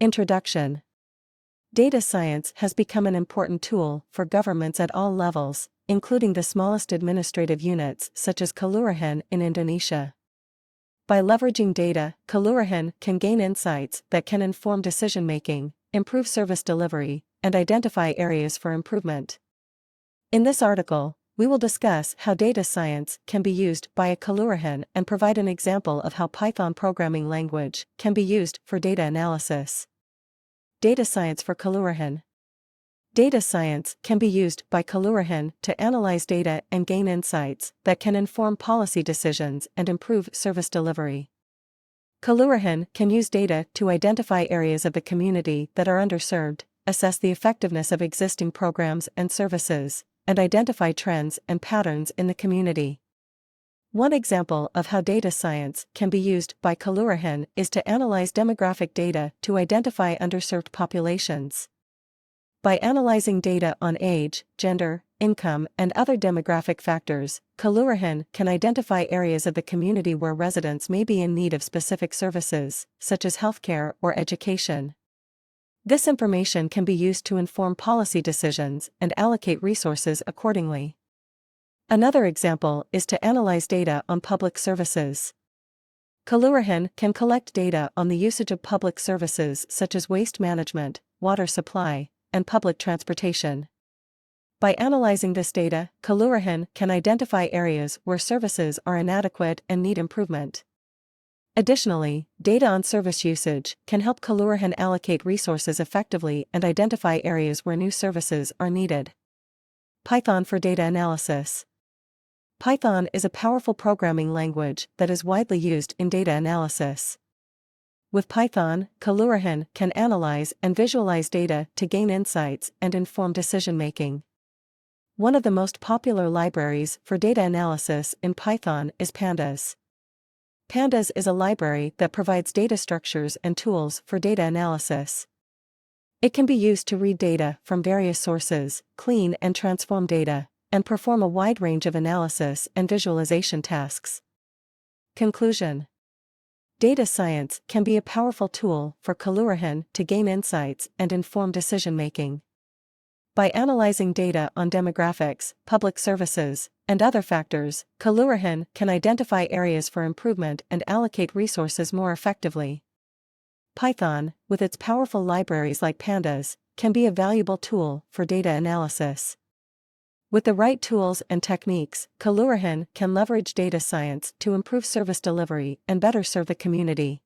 Introduction. Data science has become an important tool for governments at all levels, including the smallest administrative units such as Kelurahan in Indonesia. By leveraging data, Kelurahan can gain insights that can inform decision-making, improve service delivery, and identify areas for improvement. In this article, we will discuss how data science can be used by a Kelurahan and provide an example of how Python programming language can be used for data analysis. Data science for Kelurahan. Data science can be used by Kelurahan to analyze data and gain insights that can inform policy decisions and improve service delivery. Kelurahan can use data to identify areas of the community that are underserved, assess the effectiveness of existing programs and services, and identify trends and patterns in the community. One example of how data science can be used by Kelurahan is to analyze demographic data to identify underserved populations. By analyzing data on age, gender, income, and other demographic factors, Kelurahan can identify areas of the community where residents may be in need of specific services, such as healthcare or education. This information can be used to inform policy decisions and allocate resources accordingly. Another example is to analyze data on public services. Kelurahan can collect data on the usage of public services such as waste management, water supply, and public transportation. By analyzing this data, Kelurahan can identify areas where services are inadequate and need improvement. Additionally, data on service usage can help Kelurahan allocate resources effectively and identify areas where new services are needed. Python for data analysis. Python is a powerful programming language that is widely used in data analysis. With Python, Kelurahan can analyze and visualize data to gain insights and inform decision-making. One of the most popular libraries for data analysis in Python is Pandas. Pandas is a library that provides data structures and tools for data analysis. It can be used to read data from various sources, clean and transform data, and perform a wide range of analysis and visualization tasks. Conclusion. Data science can be a powerful tool for Kelurahan to gain insights and inform decision-making. By analyzing data on demographics, public services, and other factors, Kelurahan can identify areas for improvement and allocate resources more effectively. Python, with its powerful libraries like Pandas, can be a valuable tool for data analysis. With the right tools and techniques, Kelurahan can leverage data science to improve service delivery and better serve the community.